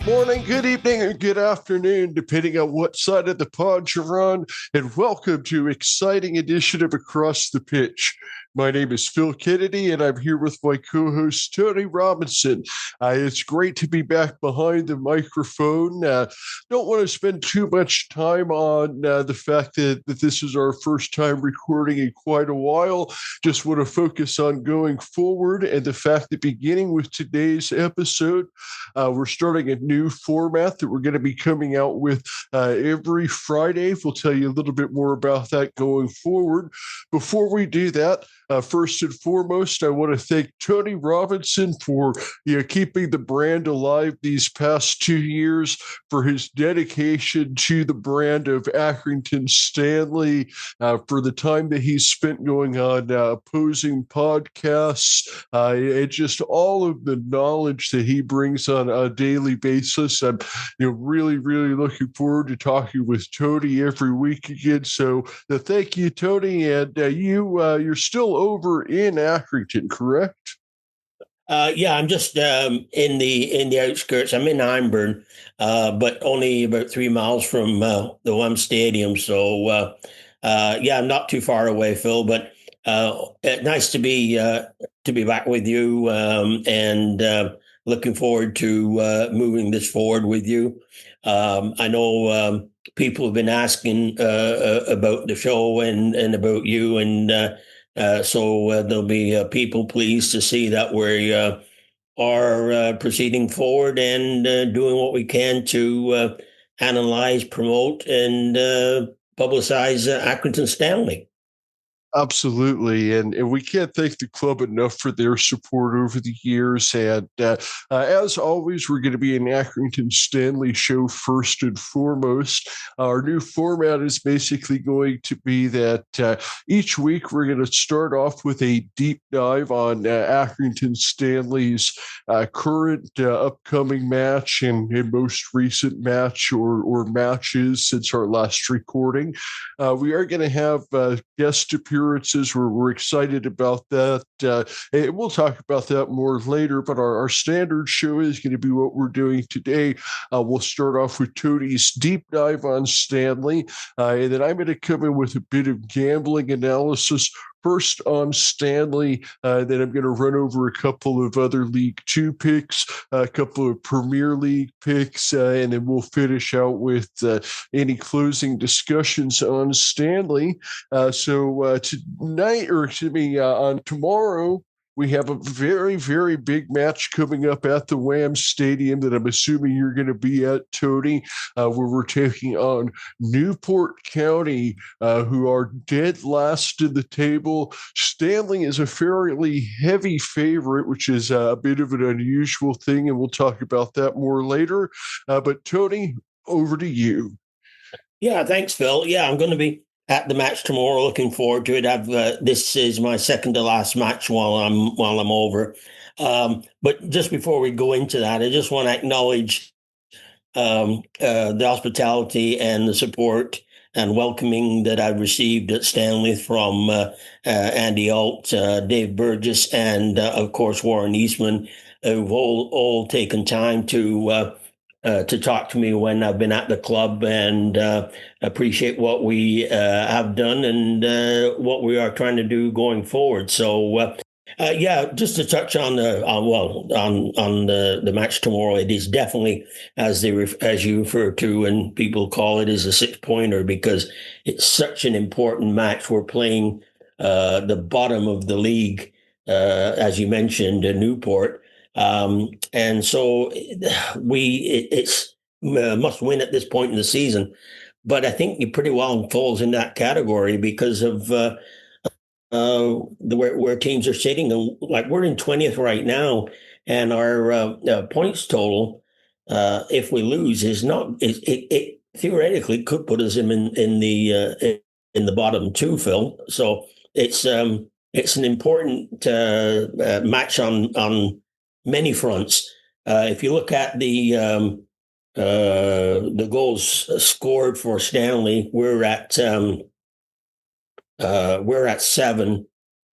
Good morning, good evening, and good afternoon, depending on what side of the pond you're on, and welcome to exciting edition of Across the Pitch. My name is Phil Kennedy, and I'm here with my co-host, Tony Robinson. It's great to be back behind the microphone. Don't want to spend too much time on the fact that this is our first time recording in quite a while. Just want to focus on going forward and the fact that beginning with today's episode, we're starting a new format that we're going to be coming out with every Friday. We'll tell you a little bit more about that going forward. Before we do that, first and foremost, I want to thank Tony Robinson for keeping the brand alive these past 2 years, for his dedication to the brand of Accrington Stanley, for the time that he's spent going on opposing podcasts, and just all of the knowledge that he brings on a daily basis. I'm really, really looking forward to talking with Tony every week again. So thank you, Tony. And you're still over in Accrington, correct? Yeah, I'm just in the outskirts. I'm in Hyndburn, but only about 3 miles from the WHAM Stadium. So yeah, I'm not too far away, Phil. But nice to be back with you, and looking forward to moving this forward with you. I know people have been asking about the show and about you, and so there'll be people pleased to see that we are proceeding forward and doing what we can to analyze, promote, and publicize Accrington Stanley. Absolutely, and we can't thank the club enough for their support over the years. And as always, we're going to be an Accrington Stanley show first and foremost. Our new format is basically going to be that each week we're going to start off with a deep dive on Accrington Stanley's current upcoming match and most recent match or matches since our last recording. We are going to have guest appearances. We're excited about that. And we'll talk about that more later, but our standard show is going to be what we're doing today. We'll start off with Tony's deep dive on Stanley, and then I'm going to come in with a bit of gambling analysis. First on Stanley, then I'm going to run over a couple of other League Two picks, a couple of Premier League picks, and then we'll finish out with any closing discussions on Stanley. So tonight, or excuse me, on tomorrow, we have a very, very big match coming up at the WHAM Stadium that I'm assuming you're going to be at, Tony, where we're taking on Newport County, who are dead last in the table. Stanley is a fairly heavy favorite, which is a bit of an unusual thing, and we'll talk about that more later. But Tony, over to you. Yeah, thanks, Phil. Yeah, I'm going to be at the match tomorrow. Looking forward to it. This is my second to last match while I'm over. But just before we go into that, I just want to acknowledge the hospitality and the support and welcoming that I've received at Stanley from Andy Alt, Dave Burgess, and of course Warren Eastman, who've all taken time to talk to me when I've been at the club, and appreciate what we have done and what we are trying to do going forward. So, yeah, just to touch on the match tomorrow, it is definitely, as you refer to and people call it, is a 6-pointer, because it's such an important match. We're playing the bottom of the league, as you mentioned, Newport. And so it's must win at this point in the season. But I think it pretty well falls in that category because of where teams are sitting. And like, we're in 20th right now, and our points total, if we lose, is not it theoretically could put us in the bottom two, Phil. So it's an important match on many fronts. If you look at the goals scored for Stanley, we're at 7.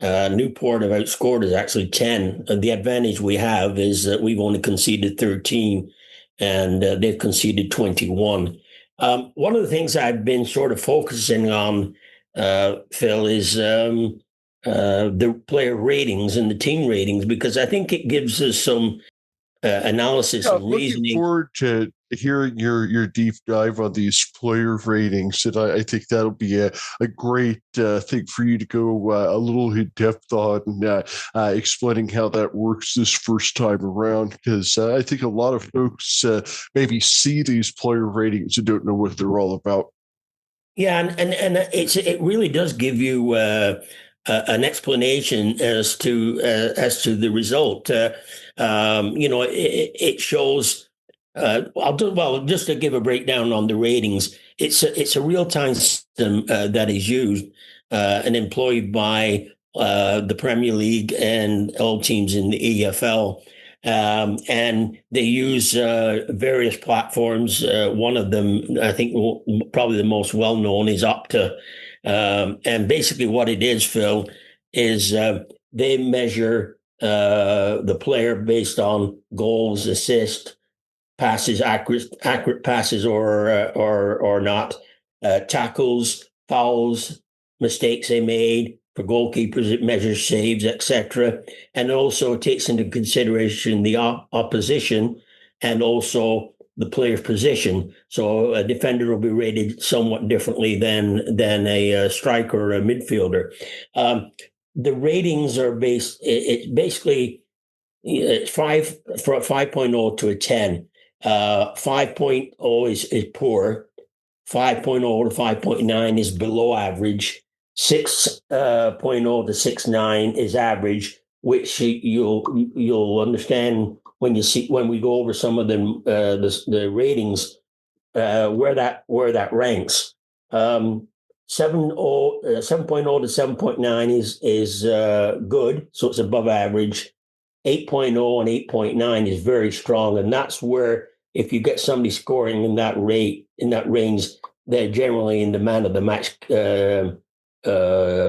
Newport have outscored is actually 10. The advantage we have is that we've only conceded 13, and they've conceded 21. One of the things I've been sort of focusing on, Phil, is the player ratings and the team ratings, because I think it gives us some analysis Yeah, and I'm looking reasoning. forward to hearing your deep dive on these player ratings, and I think that'll be a great thing for you to go a little in depth on, explaining how that works this first time around. Because I think a lot of folks maybe see these player ratings and don't know what they're all about. Yeah, and it really does give you an explanation as to the result. It shows. I'll do well just to give a breakdown on the ratings. It's a real time system that is used and employed by the Premier League and all teams in the EFL. And they use various platforms. One of them, I think, probably the most well known, is Opta. And basically, what it is, Phil, is they measure the player based on goals, assists, passes, accurate passes or not, tackles, fouls, mistakes they made. For goalkeepers, it measures saves, etc., and also takes into consideration the opposition and also the player's position. So a defender will be rated somewhat differently than a striker or a midfielder. The ratings are based. It's basically it's 5.0 to a 10. 5.0 is poor. 5.0 to 5.9 is below average. 6.0 to 6.9 is average, which you'll understand when we go over some of the ratings where that ranks. 7.0 to 7.9 is good, so it's above average. 8.0 and 8.9 is very strong, and that's where if you get somebody scoring in that range, they're generally in the man of the match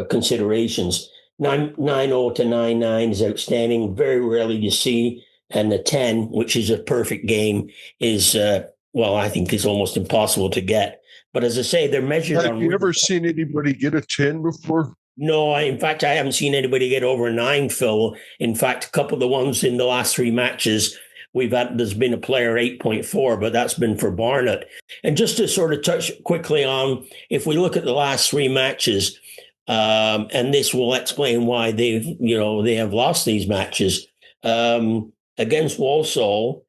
considerations. 9.0 to 9.9 is outstanding. Very rarely you see, and the 10, which is a perfect game, is I think is almost impossible to get. But as I say, they're measured on. Have you ever seen anybody get a 10 before? No, in fact, I haven't seen anybody get over a 9, Phil. In fact, a couple of the ones in the last 3 matches there's been a player 8.4, but that's been for Barnet. And just to sort of touch quickly on, if we look at the last 3 matches, and this will explain why they have lost these matches. Against Walsall,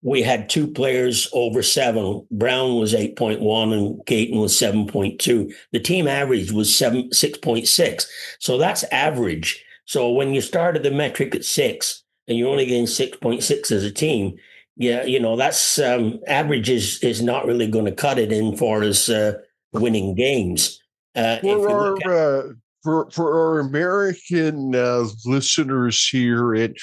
we had 2 players over 7. Brown was 8.1 and Caton was 7.2. The team average was 6.6. So that's average. So when you started the metric at 6 and you're only getting 6.6 as a team, that's average is not really going to cut it in for us winning games. For our American listeners here, in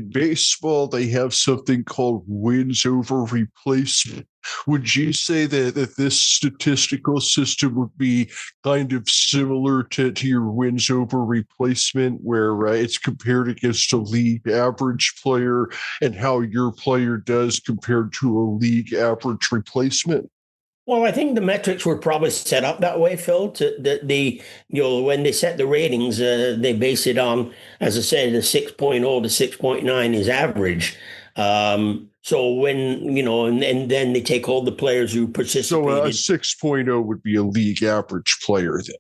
baseball, they have something called wins over replacement. Would you say that this statistical system would be kind of similar to your wins over replacement, where it's compared against a league average player and how your player does compared to a league average replacement? Well, I think the metrics were probably set up that way, Phil. When they set the ratings, they base it on, as I said, the 6.0 to 6.9 is average. So and then they take all the players who participated. So a 6.0 would be a league average player then.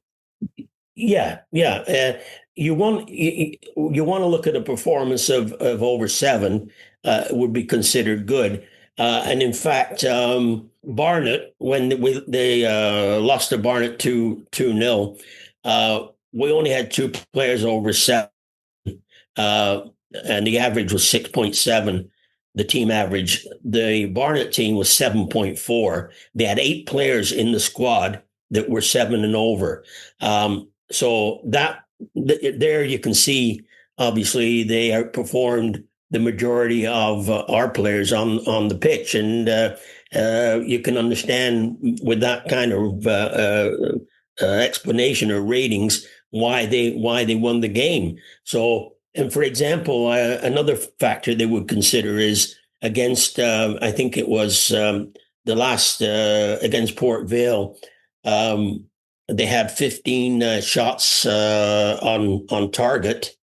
Yeah. You want to look at a performance of over 7 would be considered good. And in fact, Barnet, when they lost to Barnet 2-0, we only had 2 players over 7, and the average was 6.7. The team average. The Barnet team was 7.4. They had 8 players in the squad that were 7 and over. So there you can see, obviously, they outperformed the majority of our players on the pitch, and you can understand with that kind of explanation or ratings why they won the game. So, and for example, another factor they would consider is against, I think it was the last against Port Vale. Um, they had 15 shots on target.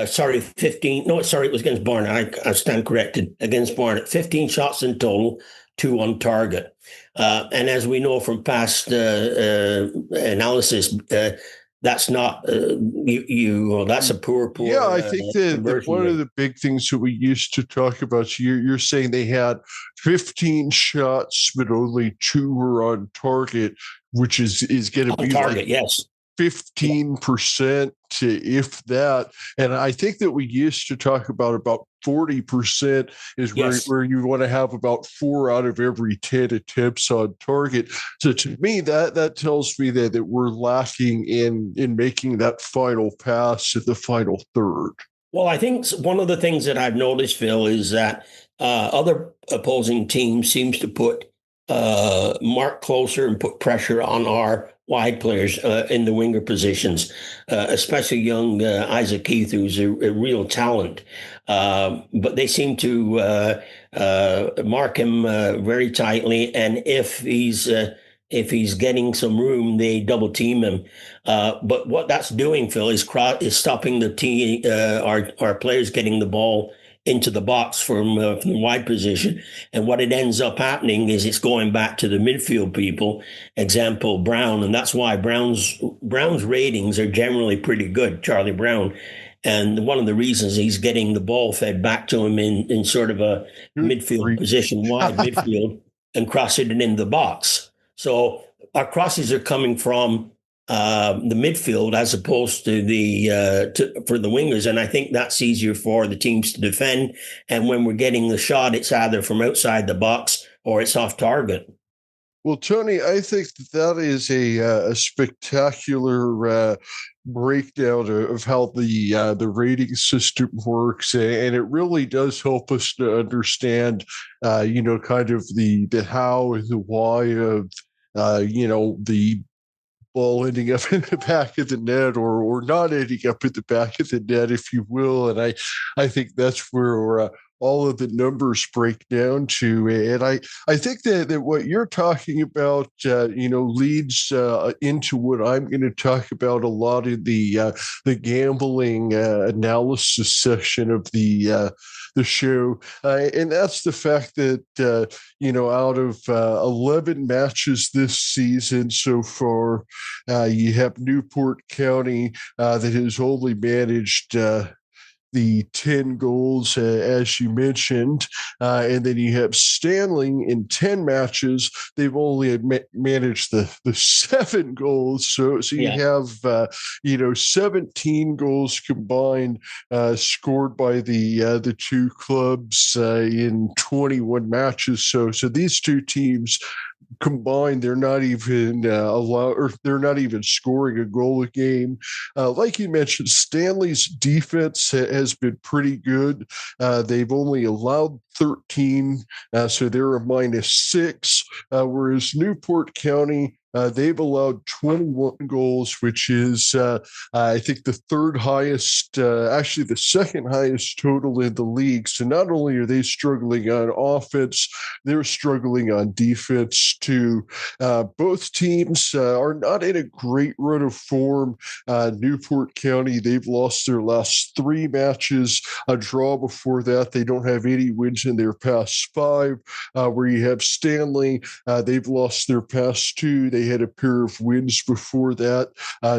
Sorry, 15. No, sorry, it was against Barnet. I stand corrected. Against Barnet, 15 shots in total, 2 on target. And as we know from past analysis, that's not that's a poor Yeah, I think that conversion one of rate. the big things that we used to talk about, so you're saying they had 15 shots, but only 2 were on target, which is going to On be like target, yes. 15% if that. And I think that we used to talk about 40% is Yes. where you want to have about 4 out of every 10 attempts on target. So to me, that tells me that we're lacking in making that final pass at the final third. Well, I think one of the things that I've noticed, Phil, is that other opposing teams seems to put mark closer and put pressure on our wide players in the winger positions, especially young Isaac Keith, who's a real talent. But they seem to mark him very tightly, and if he's getting some room, they double team him. But what that's doing, Phil, is stopping the team, our players getting the ball into the box from the wide position. And what it ends up happening is it's going back to the midfield people, example Brown, and that's why Brown's ratings are generally pretty good, Charlie Brown. And one of the reasons he's getting the ball fed back to him in sort of a Good midfield grief. position, wide midfield, and crossing it in the box. So our crosses are coming from the midfield as opposed to for the wingers, and I think that's easier for the teams to defend. And when we're getting the shot, it's either from outside the box or it's off target. Well, Tony, I think that is a spectacular breakdown of how the rating system works, and it really does help us to understand, kind of the how and the why of, the ball ending up in the back of the net or not ending up in the back of the net, if you will. And I think that's where all of the numbers break down to. And I think that what you're talking about, leads into what I'm going to talk about a lot in the gambling analysis section of the show. And that's the fact that, out of 11 matches this season so far, you have Newport County that has only managed the 10 goals, as you mentioned. And then you have Stanley in 10 matches. They've only managed the 7 goals. So you have, 17 goals combined scored by the two clubs in 21 matches. So these two teams combined, they're not even they're not even scoring a goal a game. Like you mentioned, Stanley's defense has been pretty good. They've only allowed 13, so they're a -6. Whereas Newport County, they've allowed 21 goals, which is, I think, the third highest, actually the second highest total in the league. So not only are they struggling on offense, they're struggling on defense too. Both teams are not in a great run of form. Newport County, they've lost their last 3 matches, a draw before that. They don't have any wins in their past 5. Where you have Stanley, they've lost their past 2. They had a pair of wins before that.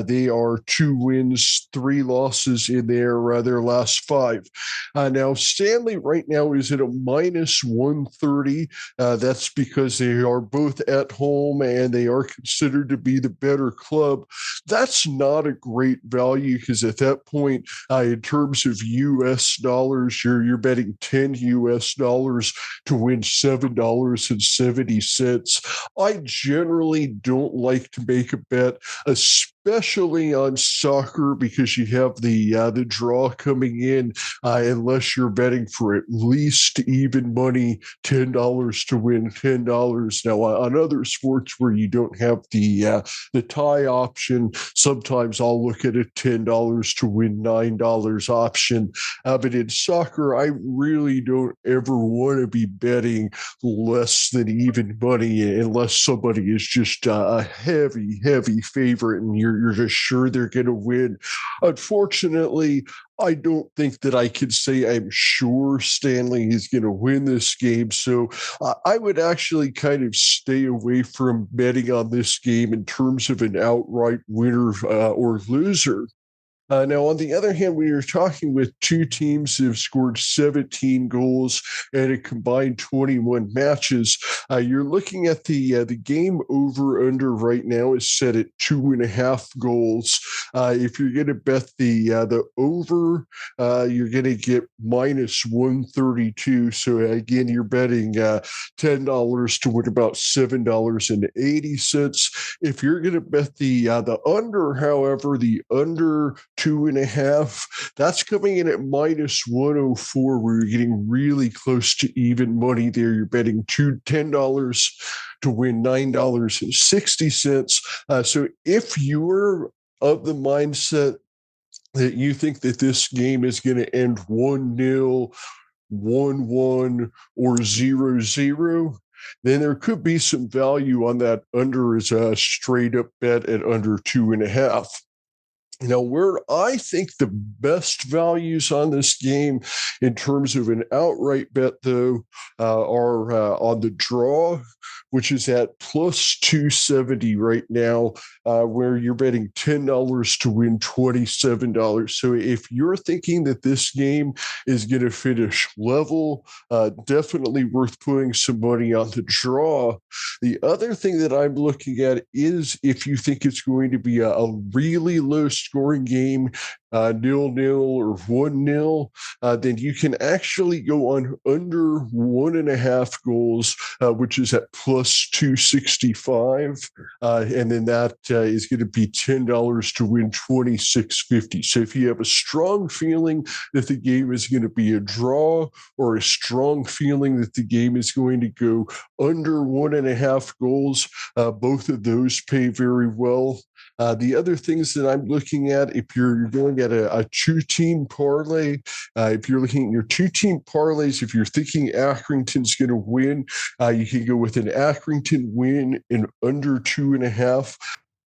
They are 2 wins, 3 losses in their last 5. Now, Stanley right now is at a -130. That's because they are both at home and they are considered to be the better club. That's not a great value because at that point, in terms of US dollars, you're betting $10 to win $7.70. I generally don't like to make a bet, especially especially on soccer because you have the draw coming in. Unless you're betting for at least even money, $10 to win $10. Now on other sports where you don't have the tie option, sometimes I'll look at a $10 to win $9 option. But in soccer, I really don't ever want to be betting less than even money unless somebody is just a heavy favorite and you're just sure they're going to win. Unfortunately, I don't think that I could say I'm sure Stanley is going to win this game. So I would actually kind of stay away from betting on this game in terms of an outright winner or loser. Now, on the other hand, when you're talking with two teams that have scored 17 goals and a combined 21 matches, you're looking at the game over under right now is set at 2.5 goals. If you're going to bet the over, you're going to get minus 132. So again, you're betting $10 to win about $7.80. If you're going to bet the under, however, the under 2.5, that's coming in at minus 104, where you're getting really close to even money there. You're betting $10 to win $9.60. So if you're of the mindset that you think that this game is going to end 1-0, 1-1, or 0-0, then there could be some value on that under as a straight up bet at under 2.5. Now, where I think the best values on this game in terms of an outright bet, though, are on the draw, which is at plus 270 right now, where you're betting $10 to win $27. So if you're thinking that this game is going to finish level, definitely worth putting some money on the draw. The other thing that I'm looking at is if you think it's going to be a really low scoring game, 0-0 or 1-0, then you can actually go on under 1.5 goals, which is at plus 265. And then that is going to be $10 to win 26.50. So if you have a strong feeling that the game is going to be a draw or a strong feeling that the game is going to go under 1.5 goals, both of those pay very well. The other things that I'm looking at, if you're going at a two-team parlay, if you're looking at your two-team parlays, if you're thinking Accrington's going to win, you can go with an Accrington win in under 2.5.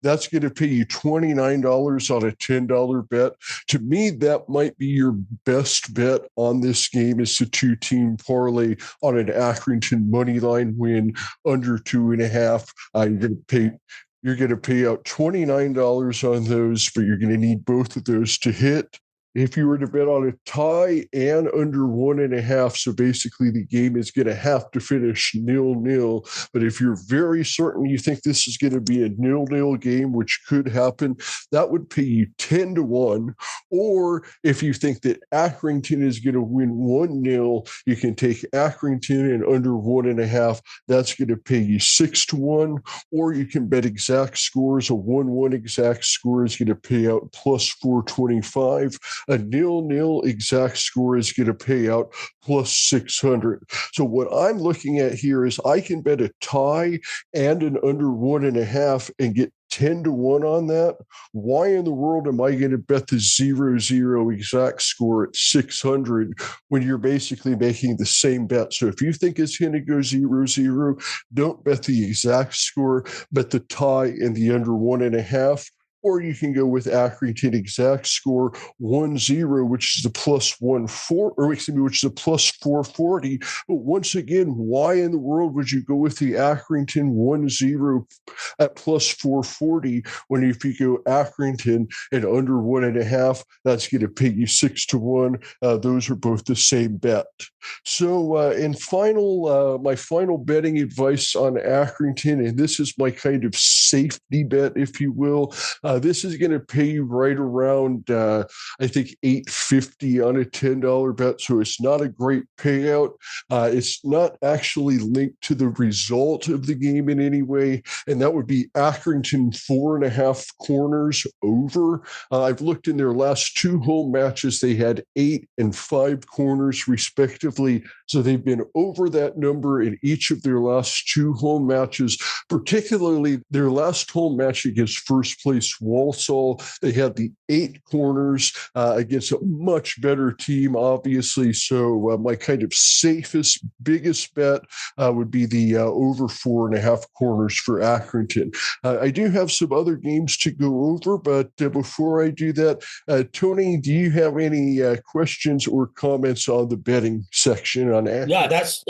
That's going to pay you $29 on a $10 bet. To me, that might be your best bet on this game is the two-team parlay on an Accrington money line win under 2.5. You're going to pay out $29 on those, but you're going to need both of those to hit. If you were to bet on a tie and under 1.5, so basically the game is going to have to finish 0-0. But if you're very certain you think this is going to be a 0-0 game, which could happen, that would pay you 10-1. Or if you think that Accrington is going to win 1-0, you can take Accrington and under 1.5. That's going to pay you 6-1. Or you can bet exact scores. A 1-1 exact score is going to pay out plus 425. A 0-0 exact score is going to pay out plus 600. So what I'm looking at here is I can bet a tie and an under 1.5 and get 10-1 on that. Why in the world am I going to bet the 0-0 exact score at 600 when you're basically making the same bet? So if you think it's going to go 0-0, don't bet the exact score, bet the tie and the under 1.5. Or you can go with Accrington exact score 1-0, which is the plus 140, or excuse me, which is a plus 440. But once again, why in the world would you go with the Accrington 1-0 at plus 440 when if you go Accrington and under 1.5, that's going to pay you 6-1. Those are both the same bet. So my final betting advice on Accrington, and this is my kind of safety bet, if you will. This is going to pay you right around, I think, $8.50 on a $10 bet. So it's not a great payout. It's not actually linked to the result of the game in any way, and that would be Accrington 4.5 corners over. I've looked in their last two home matches; they had 8 and 5 corners respectively. So they've been over that number in each of their last two home matches, particularly their last home match against first place Walsall. They had the 8 corners against a much better team, obviously. So my kind of safest, biggest bet would be the over 4.5 corners for Accrington. I do have some other games to go over, but before I do that, Tony, do you have any questions or comments on the betting section on Accrington? Yeah, that's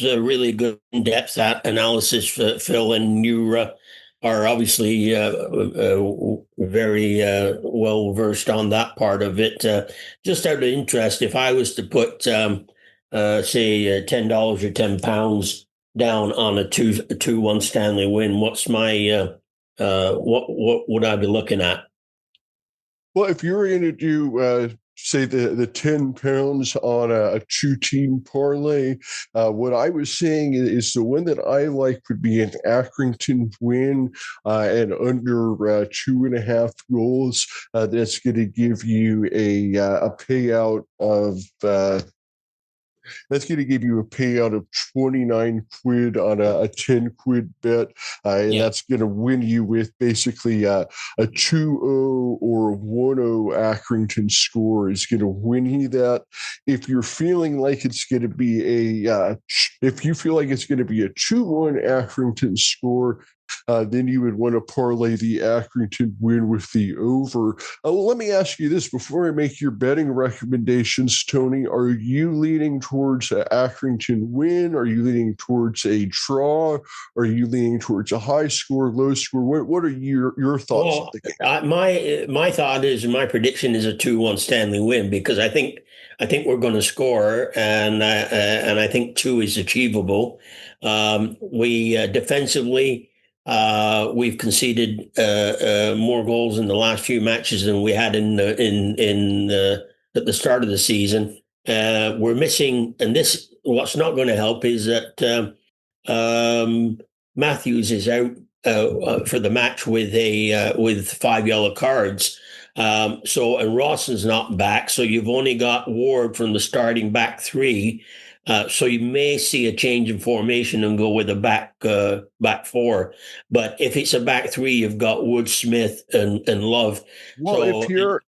a really good in-depth analysis, Phil, and you are obviously very well versed on that part of it. Just out of interest, if I was to put, say, $10 or £10 down on a 2-1 Stanley win, what's my what would I be looking at? Well, if you're going to do, say, the £10 on a two-team parlay, what I was saying is the one that I like would be an Accrington win and under 2.5 goals. That's going to give you a payout of that's going to give you a payout of 29 quid on a 10 quid bet. And that's going to win you with basically a 2-0 or a 1-0 Accrington score is going to win you that. If you're feeling like it's going to be if you feel like it's going to be a 2-1 Accrington score, then you would want to parlay the Accrington win with the over. Let me ask you this before I make your betting recommendations, Tony. Are you leaning towards an Accrington win? Are you leaning towards a draw? Are you leaning towards a high score, low score? What are your thoughts? Well, my thought is, my prediction is a 2-1 Stanley win, because I think we're going to score, and I think 2 is achievable. We defensively. We've conceded more goals in the last few matches than we had at the start of the season. We're missing, and what's not going to help is that Matthews is out for the match with 5 yellow cards. And Rawson's not back, so you've only got Ward from the starting back 3. So you may see a change in formation and go with a back 4. But if it's a back 3, you've got Wood, Smith, and Love. Well, so if you're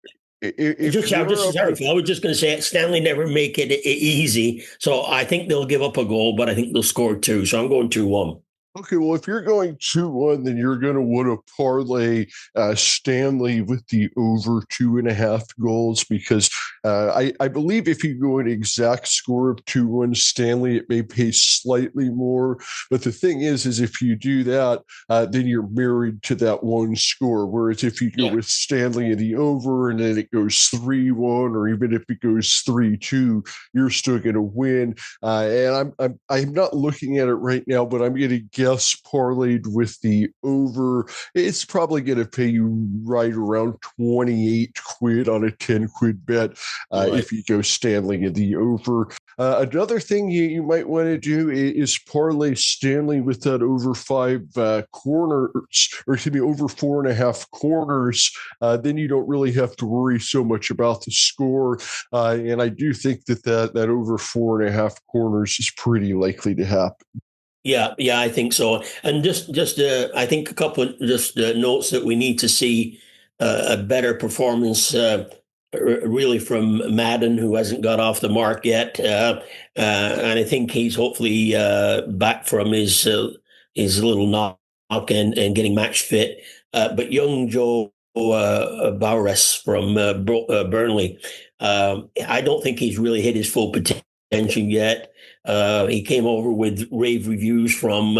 I was just going to say, Stanley never make it easy. So I think they'll give up a goal, but I think they'll score 2. So I'm going 2-1. Okay, well, if you're going 2-1, then you're going to want to parlay Stanley with the over 2.5 goals, because I believe if you go an exact score of 2-1 Stanley, it may pay slightly more. But the thing is if you do that, then you're married to that one score. Whereas if you go with Stanley in the over and then it goes 3-1, or even if it goes 3-2, you're still going to win. And I'm not looking at it right now, but I'm going to guess parlayed with the over, it's probably going to pay you right around 28 quid on a 10 quid bet if you go Stanley in the over. Another thing you might want to do is parlay Stanley with that over 5 corners, or excuse me, over 4.5 corners. Then you don't really have to worry so much about the score. And I do think that over 4.5 corners is pretty likely to happen. Yeah, I think so. And just I think a couple of notes that we need to see a better performance, really, from Madden, who hasn't got off the mark yet, and I think he's hopefully back from his little knock and getting match fit. But young Joe Bowres from Burnley, I don't think he's really hit his full potential yet. He came over with rave reviews from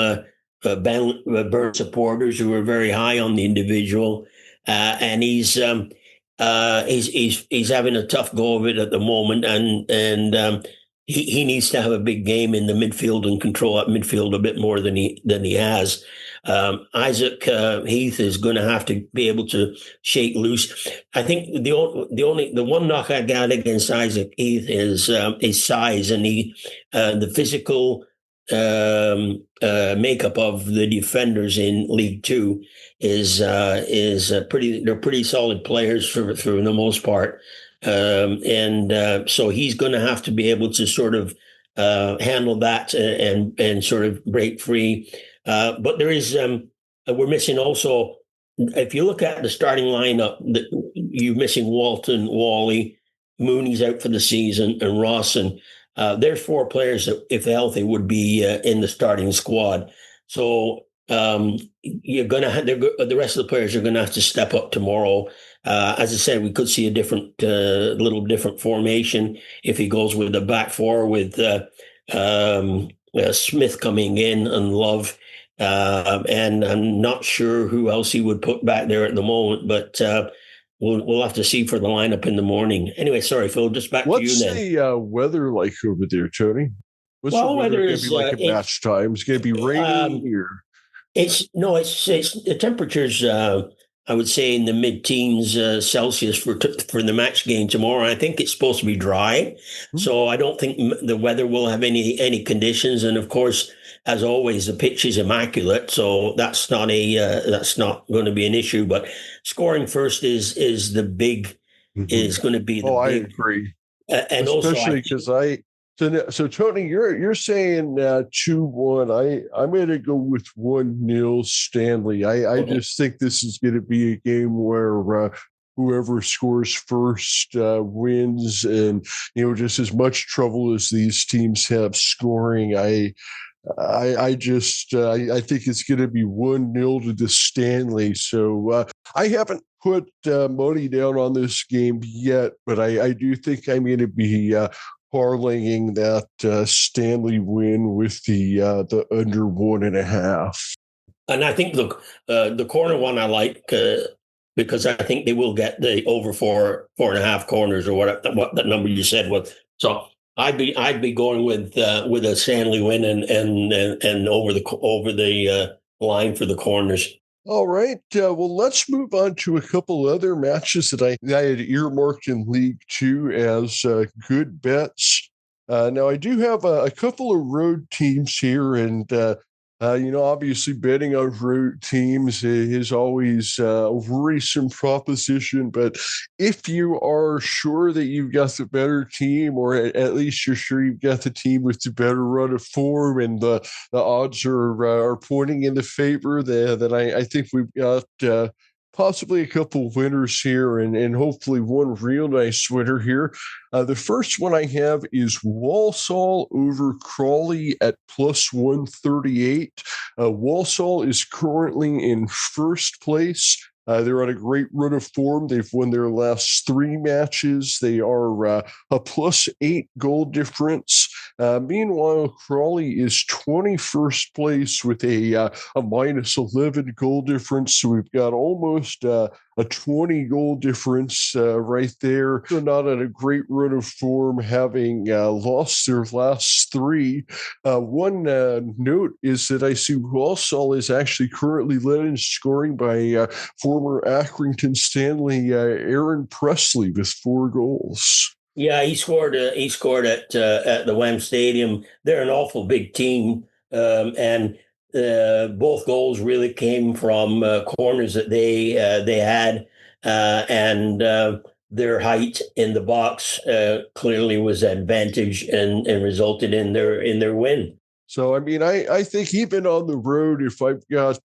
Burn supporters who were very high on the individual, and he's having a tough go of it at the moment, and he needs to have a big game in the midfield and control that midfield a bit more than he has. Isaac Heath is going to have to be able to shake loose. I think the one knock I got against Isaac Heath is his size and the physical makeup of the defenders in League Two is pretty. They're pretty solid players for the most part. So he's going to have to be able to sort of handle that and sort of break free. But there is we're missing also. If you look at the starting lineup, you're missing Walton, Wally, Mooney's out for the season, and Rawson. There's four players that, if healthy, would be in the starting squad. So you're going to have the rest of the players are going to have to step up tomorrow. As I said, we could see a little different formation if he goes with a back four with Smith coming in and Love. And I'm not sure who else he would put back there at the moment, but we'll have to see for the lineup in the morning. Anyway, sorry, Phil, just back to you then. What's the weather like over there, Tony? What's the weather going to be like at match time? It's going to be rainy here. It's the temperatures. I would say in the mid-teens Celsius for the match game tomorrow. I think it's supposed to be dry, so I don't think the weather will have any conditions. And of course, as always, the pitch is immaculate, so that's not going to be an issue. But scoring first is going to be the big. I agree, and especially because So Tony, you're saying 2-1. I'm going to go with 1-0 Stanley. I just think this is going to be a game where whoever scores first wins, and just as much trouble as these teams have scoring. I think it's going to be 1-0 to the Stanley. So I haven't put money down on this game yet, but I do think I'm going to be parlaying that Stanley win with the under 1.5. And I think the corner one I like because I think they will get the over 4.5 corners or what that number you said was. So I'd be going with a Stanley win and over the line for the corners. All right. Well, let's move on to a couple other matches that I had earmarked in League Two as good bets. Now, I do have a couple of road teams here, and obviously betting on road teams is always a worrisome proposition. But if you are sure that you've got the better team, or at least you're sure you've got the team with the better run of form, and the odds are pointing in the favor, then I think we've got possibly a couple winners here, and hopefully one real nice winner here. The first one I have is Walsall over Crawley at plus 138. Walsall is currently in first place. They're on a great run of form. They've won their last 3 matches. They are a +8 goal difference. Meanwhile, Crawley is 21st place with a -11 goal difference. So we've got almost a 20 goal difference right there. They're not on a great run of form, having lost their last 3. One note is that I see Walsall is actually currently led in scoring by former Accrington Stanley Aaron Presley with 4 goals. Yeah, he scored at the WHAM Stadium. They're an awful big team, and both goals really came from corners that they had, and their height in the box clearly was advantage and resulted in their win. So, I mean, I think even on the road, if I've got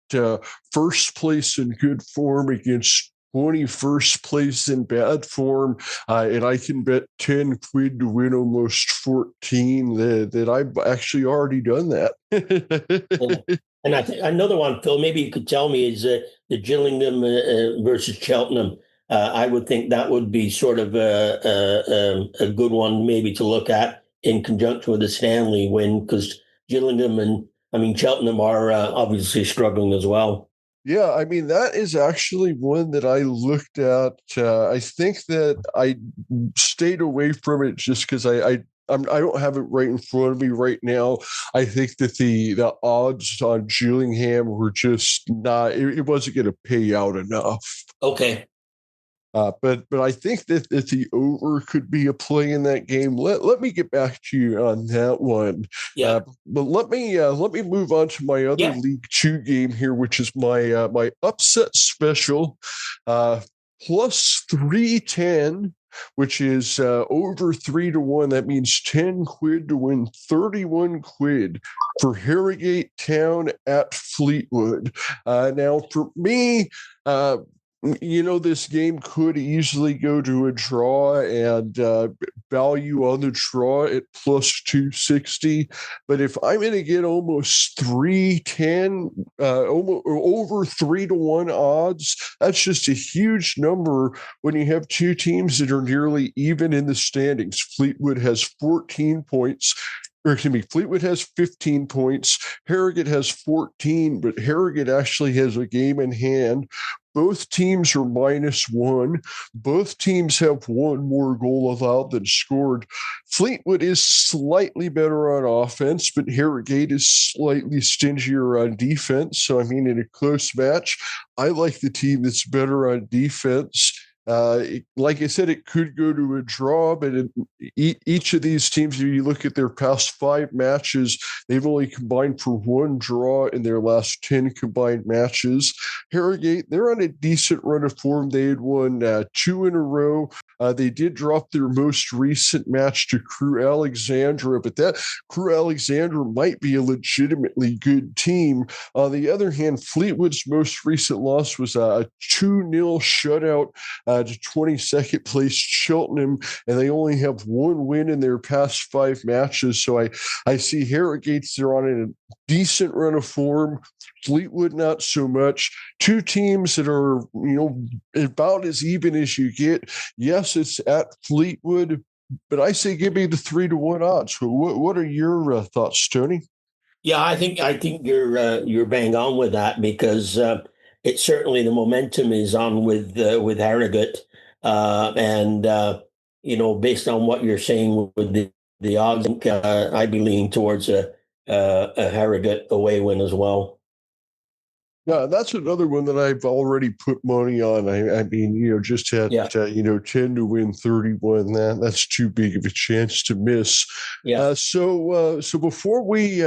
first place in good form against 21st place in bad form, and I can bet 10 quid to win almost 14, that I've actually already done that. And I think another one, Phil, maybe you could tell me, is the Gillingham versus Cheltenham. I would think that would be sort of a good one maybe to look at in conjunction with the Stanley win, because Gillingham and Cheltenham are obviously struggling as well. Yeah, I mean, that is actually one that I looked at. I think that I stayed away from it just because I I don't have it right in front of me right now. I think that the odds on Gillingham were just not. It wasn't going to pay out enough. Okay. But I think that the over could be a play in that game. Let me get back to you on that one. Yeah. But let me move on to my other Yeah. League Two game here, which is my my upset special, plus 310, which is over 3-1. That means 10 quid to win 31 quid for Harrogate Town at Fleetwood. Now, for me, this game could easily go to a draw, and value on the draw at plus 260. But if I'm going to get almost 310, almost over 3-1 odds, that's just a huge number when you have two teams that are nearly even in the standings. Fleetwood has 14 points. Or excuse me, Fleetwood has 15 points. Harrogate has 14, but Harrogate actually has a game in hand. Both teams are -1. Both teams have one more goal allowed than scored. Fleetwood is slightly better on offense, but Harrogate is slightly stingier on defense. So, I mean, in a close match, I like the team that's better on defense. Like I said, it could go to a draw, but each of these teams, if you look at their past 5 matches, they've only combined for 1 draw in their last 10 combined matches. Harrogate, they're on a decent run of form. They had won 2 in a row. They did drop their most recent match to Crew Alexandra, but that Crew Alexandra might be a legitimately good team. On the other hand, Fleetwood's most recent loss was a 2-0 shutout to 22nd place Cheltenham, and they only have 1 win in their past 5 matches. So I see Harrogate's, they're on a decent run of form. Fleetwood, not so much. Two teams that are, about as even as you get. Yes, it's at Fleetwood, but I say give me the 3-1 odds. What are your thoughts, Tony? Yeah, I think you're bang on with that because it's certainly the momentum is on with Harrogate, and based on what you're saying with the odds, I'd be leaning towards a Harrogate away win as well. Yeah, that's another one that I've already put money on. I mean, just at Yeah, 10 to win 31. That's too big of a chance to miss. yeah, So before we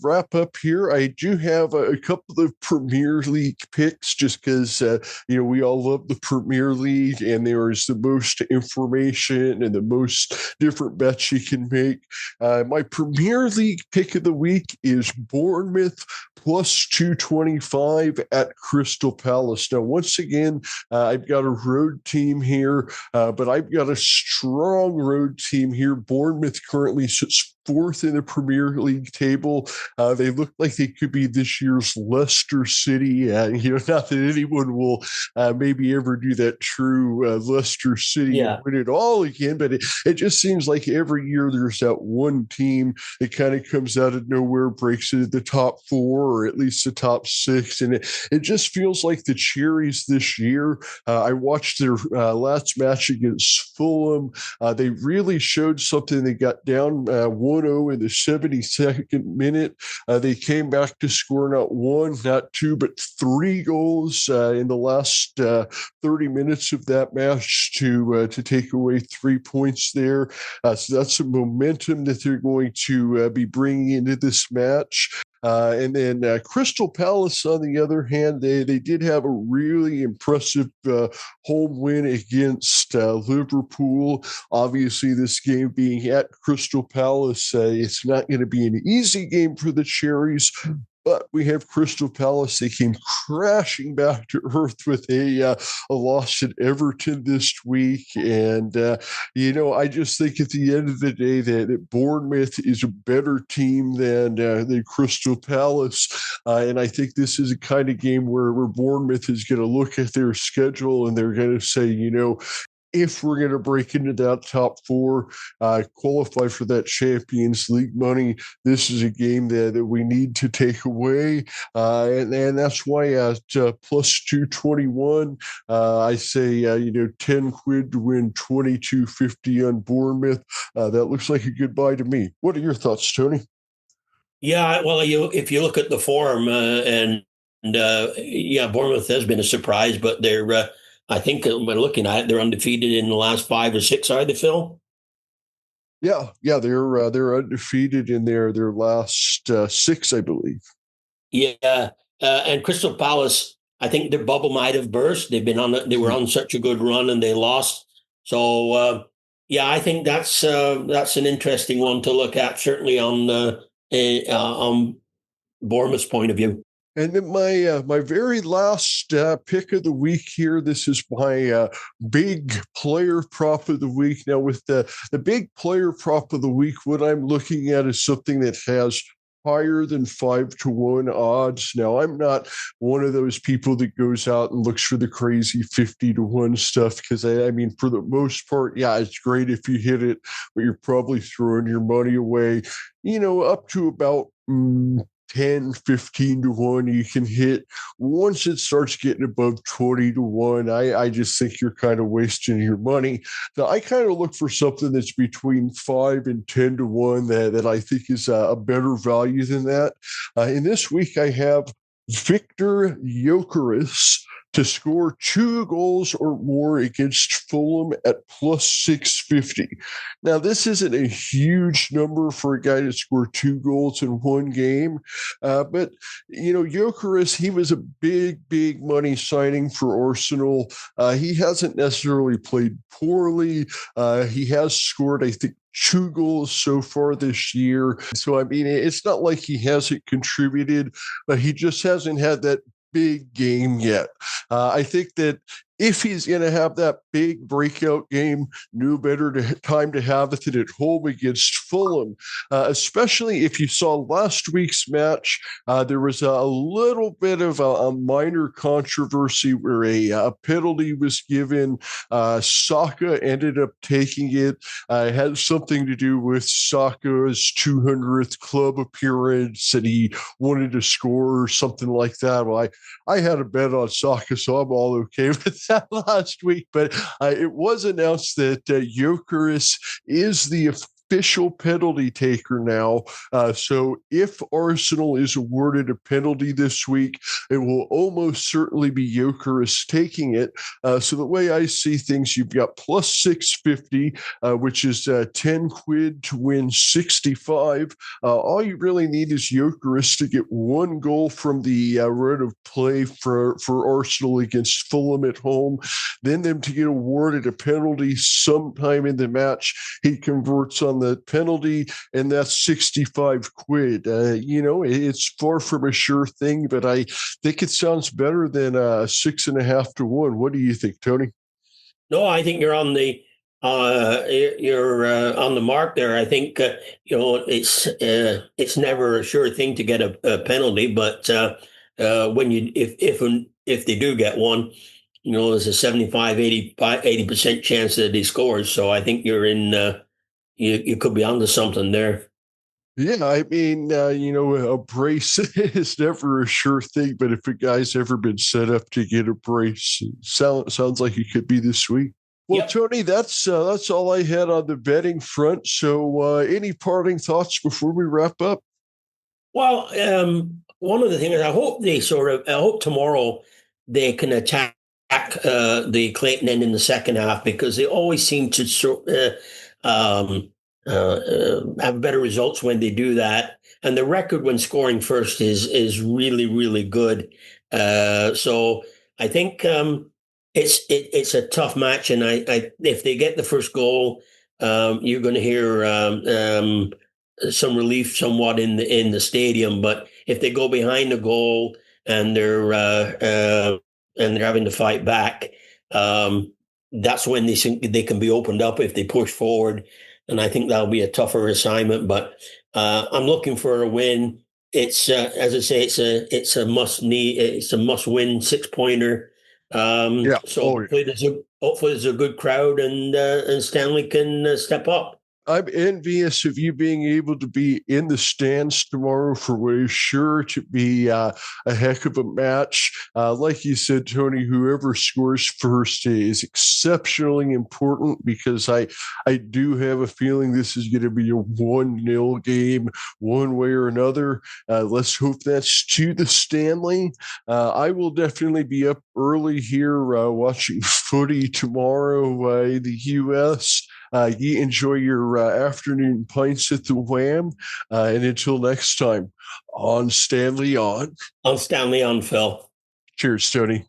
wrap up here, I do have a couple of Premier League picks, just because we all love the Premier League, and there is the most information and the most different bets you can make. My Premier League pick of the week is Bournemouth plus 225 at Crystal Palace. Now, once again, I've got a road team here, but I've got a strong road team here. Bournemouth currently sits 4th in the Premier League table. They look like they could be this year's Leicester City. Not that anyone will maybe ever do that true Leicester City and yeah, win it all again, but it just seems like every year there's that one team that kind of comes out of nowhere, breaks into the top 4 or at least the top 6, and it just feels like the Cherries this year. I watched their last match against Fulham. They really showed something. They got down 1-0 in the 72nd minute. They came back to score not 1, not 2, but 3 goals in the last 30 minutes of that match to take away 3 points there. So that's some momentum that they're going to be bringing into this match. And then Crystal Palace, on the other hand, they did have a really impressive home win against Liverpool. Obviously, this game being at Crystal Palace, it's not going to be an easy game for the Cherries. But we have Crystal Palace. They came crashing back to earth with a loss at Everton this week. And, I just think at the end of the day that Bournemouth is a better team than Crystal Palace. And I think this is a kind of game where Bournemouth is going to look at their schedule and they're going to say, if we're going to break into that top four, qualify for that Champions League money, this is a game that we need to take away. And that's why at plus 221, I say, 10 quid to win 22.50 on Bournemouth. That looks like a good buy to me. What are your thoughts, Tony? Yeah, well, if you look at the form yeah, Bournemouth has been a surprise, but they're I think when looking at it, they're undefeated in the last 5 or 6. Are they, Phil? Yeah, they're undefeated in their last six, I believe. Yeah, and Crystal Palace, I think their bubble might have burst. They were on such a good run and they lost. So yeah, I think that's an interesting one to look at, certainly on Bournemouth's point of view. And then my very last pick of the week here. This is my big player prop of the week. Now, with the big player prop of the week, what I'm looking at is something that has higher than 5-1 odds. Now, I'm not one of those people that goes out and looks for the crazy 50-1 stuff, because I mean, for the most part, yeah, it's great if you hit it, but you're probably throwing your money away. Up to about 10-15-1 you can hit. Once it starts getting above 20-1, I just think you're kind of wasting your money. So I kind of look for something that's between 5 and 10-1 that I think is a better value than that. In this week, I have Victor Gyökeres to score 2 goals or more against Fulham at plus 650. Now, this isn't a huge number for a guy to score 2 goals in one game, but, Gyökeres, he was a big money signing for Arsenal. He hasn't necessarily played poorly. He has scored, I think, 2 goals so far this year. So, I mean, it's not like he hasn't contributed, but he just hasn't had that big game yet. I think that if he's going to have that big breakout game, no better time to have it than at home against Fulham, especially if you saw last week's match. There was a little bit of a minor controversy where a penalty was given. Saka ended up taking it. It had something to do with Saka's 200th club appearance, and he wanted to score or something like that. Well, I had a bet on Saka, so I'm all okay with that last week. But it was announced that Gyökeres is the official penalty taker now. So if Arsenal is awarded a penalty this week, it will almost certainly be Gyökeres taking it. So the way I see things, you've got plus 650, which is 10 quid to win 65. All you really need is Gyökeres to get 1 goal from the run of play for Arsenal against Fulham at home, then them to get awarded a penalty sometime in the match. He converts on the penalty, and that's 65 quid. It's far from a sure thing, but I think it sounds better than 6.5-1. What do you think, Tony? No, I think you're on the mark there. I think it's never a sure thing to get a penalty, but when if they do get one, there's a 75-80% chance that he scores. So I think you're in. You could be onto something there. Yeah, I mean, a brace is never a sure thing, but if a guy's ever been set up to get a brace, sounds like it could be this week. Well, Yep. Tony, that's all I had on the betting front. So, any parting thoughts before we wrap up? Well, one of the things I hope tomorrow they can attack the Clayton end in the second half, because they always seem to have better results when they do that. And the record when scoring first is really good. So I think it's a tough match, and I if they get the first goal, you're going to hear some relief somewhat in the stadium. But if they go behind the goal and they're having to fight back, that's when they can be opened up if they push forward. And I think that'll be a tougher assignment. But I'm looking for a win. It's as I say, it's a must win 6-pointer. Yeah. So Oh, yeah. hopefully there's a good crowd, and Stanley can step up. I'm envious of you being able to be in the stands tomorrow for what is sure to be a heck of a match. Like you said, Tony, whoever scores first is exceptionally important because I do have a feeling this is going to be a 1-0 game one way or another. Let's hope that's to the Stanley. I will definitely be up early here watching footy tomorrow in the U.S. You enjoy your afternoon pints at the WHAM. And until next time, on Stanley on. On Stanley on, Phil. Cheers, Tony.